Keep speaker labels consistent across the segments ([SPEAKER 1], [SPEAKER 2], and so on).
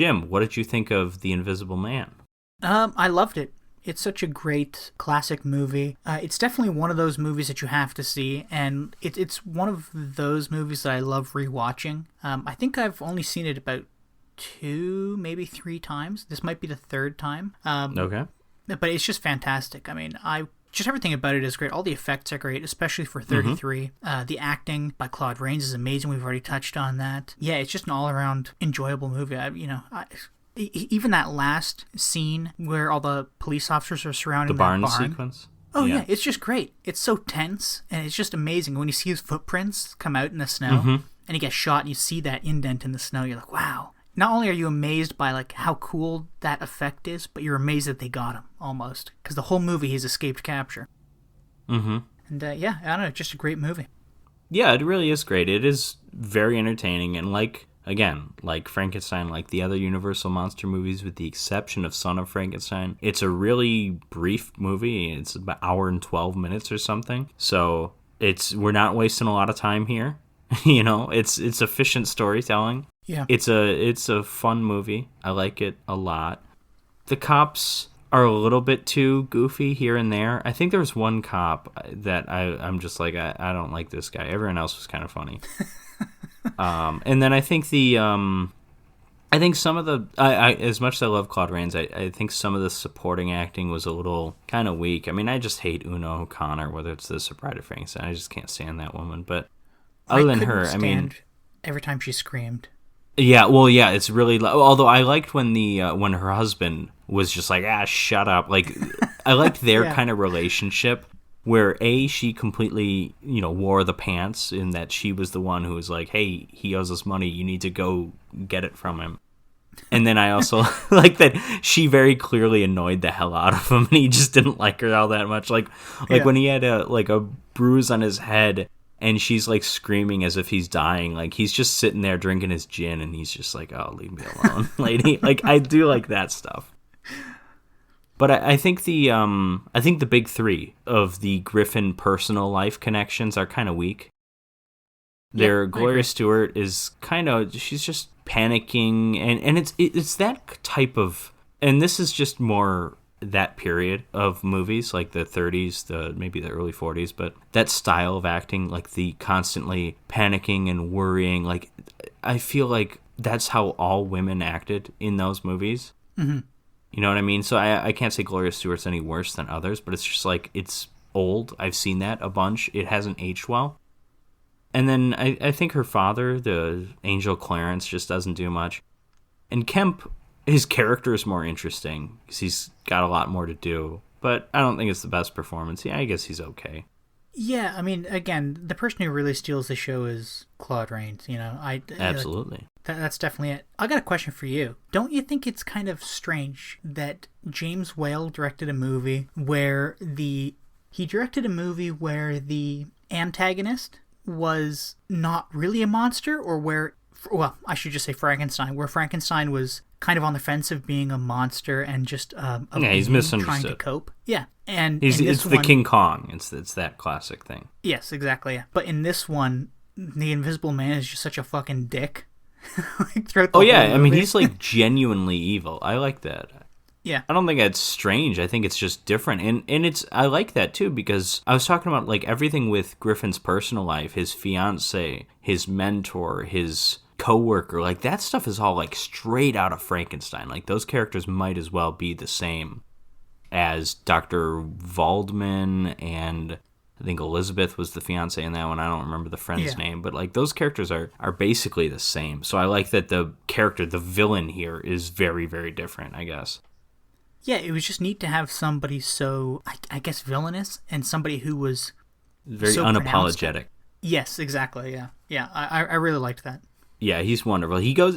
[SPEAKER 1] Jim, what did you think of The Invisible Man?
[SPEAKER 2] I loved it. It's such a great classic movie. It's definitely one of those movies that you have to see, and it's one of those movies that I love rewatching. I think I've only seen it about 2, maybe 3 times. This might be the 3rd time.
[SPEAKER 1] Okay.
[SPEAKER 2] But it's just fantastic. I mean, just everything about it is great. All the effects are great, especially for 33. The acting by Claude Rains is amazing. We've already touched on that. Yeah, it's just an all-around enjoyable movie. Even that last scene where all the police officers are surrounding
[SPEAKER 1] the barn
[SPEAKER 2] that barn
[SPEAKER 1] sequence.
[SPEAKER 2] Oh yeah, it's just great. It's so tense, and it's just amazing when you see his footprints come out in the snow, and he gets shot, and you see that indent in the snow. You're like, wow. Not only are you amazed by like how cool that effect is, but you're amazed that they got him almost, because the whole movie he's escaped capture. And yeah, I don't know, just a great movie.
[SPEAKER 1] Yeah, it really is great. It is very entertaining, and like Frankenstein, like the other Universal monster movies, with the exception of Son of Frankenstein, it's a really brief movie. It's about an hour and 12 minutes or something. So we're not wasting a lot of time here. It's efficient storytelling.
[SPEAKER 2] Yeah.
[SPEAKER 1] It's a fun movie. I like it a lot. The cops are a little bit too goofy here and there. I think there was one cop that I'm just like, I don't like this guy. Everyone else was kind of funny. And then I think I think some of the, as much as I love Claude Rains, I think some of the supporting acting was a little kind of weak. I mean, I just hate Una O'Connor, whether it's this or Bride of Frankenstein. I just can't stand that woman. But other than her, I mean,
[SPEAKER 2] every time she screamed.
[SPEAKER 1] Yeah, well, yeah, it's really. Although I liked when when her husband was just like, shut up. Like, I liked their kind of relationship. Where she completely, wore the pants in that she was the one who was like, hey, he owes us money, you need to go get it from him. And then I also like that she very clearly annoyed the hell out of him, and he just didn't like her all that much. Like when he had a bruise on his head, and she's like screaming as if he's dying. Like he's just sitting there drinking his gin, and he's just like, oh, leave me alone, lady. Like I do like that stuff. But I think the big 3 of the Griffin personal life connections are kind of weak. Gloria Stewart is she's just panicking, and it's that type of, and this is just more that period of movies, like the 30s, maybe the early 40s, but that style of acting, like the constantly panicking and worrying, like I feel like that's how all women acted in those movies. Mm-hmm. You know what I mean? So I can't say Gloria Stewart's any worse than others, but it's just like, it's old. I've seen that a bunch. It hasn't aged well. And then I think her father, the Angel Clarence, just doesn't do much. And Kemp, his character is more interesting because he's got a lot more to do. But I don't think it's the best performance. Yeah, I guess he's okay.
[SPEAKER 2] Yeah, I mean, again, the person who really steals the show is Claude Rains,
[SPEAKER 1] Absolutely.
[SPEAKER 2] That's definitely it. I got a question for you. Don't you think it's kind of strange that James Whale directed a movie where the antagonist was not really a monster, or where, well, I should just say Frankenstein, where Frankenstein was kind of on the fence of being a monster and just
[SPEAKER 1] he's misunderstood,
[SPEAKER 2] trying to cope. Yeah, and
[SPEAKER 1] it's the King Kong. It's that classic thing.
[SPEAKER 2] Yes, exactly. Yeah. But in this one, the Invisible Man is just such a fucking dick. Throughout the whole movie. I mean,
[SPEAKER 1] he's like genuinely evil. I like that.
[SPEAKER 2] Yeah.
[SPEAKER 1] I don't think that's strange. I think it's just different. And I like that too, because I was talking about like everything with Griffin's personal life, his fiance, his mentor, his coworker, like that stuff is all like straight out of Frankenstein. Like those characters might as well be the same as Dr. Waldman, and I think Elizabeth was the fiance in that one. I don't remember the friend's name, but like those characters are basically the same. So I like that the villain here is very, very different, I guess.
[SPEAKER 2] Yeah, it was just neat to have somebody so, I guess, villainous, and somebody who was
[SPEAKER 1] very so unapologetic.
[SPEAKER 2] Yes, exactly. Yeah. Yeah, I really liked that.
[SPEAKER 1] Yeah, he's wonderful. He goes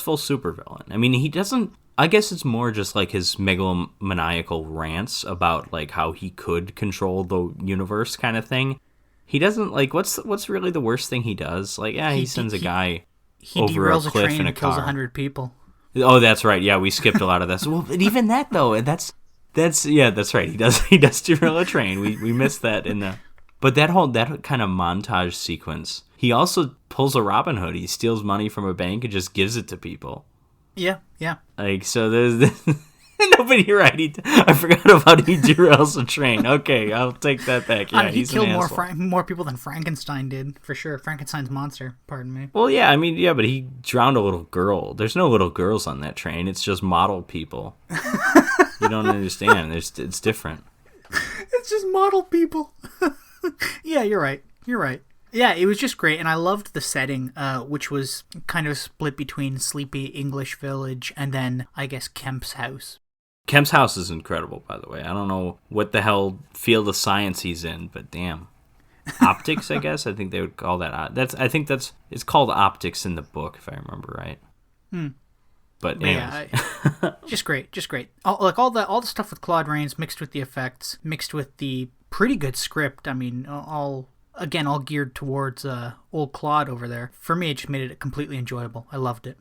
[SPEAKER 1] full supervillain. I mean, he doesn't, I guess it's more just like his megalomaniacal rants about like how he could control the universe kind of thing. He doesn't like, what's really the worst thing he does? Like, he sends a guy over a cliff in a car.
[SPEAKER 2] Kills 100 people.
[SPEAKER 1] Oh, that's right. Yeah, we skipped a lot of this. Well, but even that though, that's right. He does derail a train. We missed that in the. But that kind of montage sequence. He also pulls a Robin Hood. He steals money from a bank and just gives it to people.
[SPEAKER 2] Yeah, yeah.
[SPEAKER 1] Like, so there's nobody right. I forgot about he derails a train. Okay, I'll take that back. Yeah,
[SPEAKER 2] He
[SPEAKER 1] he's
[SPEAKER 2] killed
[SPEAKER 1] an asshole.
[SPEAKER 2] more people than Frankenstein did, for sure. Frankenstein's monster, pardon me.
[SPEAKER 1] Well, yeah, I mean, yeah, but he drowned a little girl. There's no little girls on that train. It's just model people. You don't understand. It's different.
[SPEAKER 2] It's just model people. Yeah, you're right. You're right. Yeah, it was just great, and I loved the setting, which was kind of split between sleepy English village and then, I guess, Kemp's house.
[SPEAKER 1] Kemp's house is incredible, by the way. I don't know what the hell field of science he's in, but damn. Optics, I guess. I think they would call that. It's called optics in the book, if I remember right. But anyways.
[SPEAKER 2] Yeah, just great, just great. All the stuff with Claude Rains mixed with the effects, mixed with the pretty good script. I mean, all geared towards old Claude over there. For me, it just made it completely enjoyable. I loved it.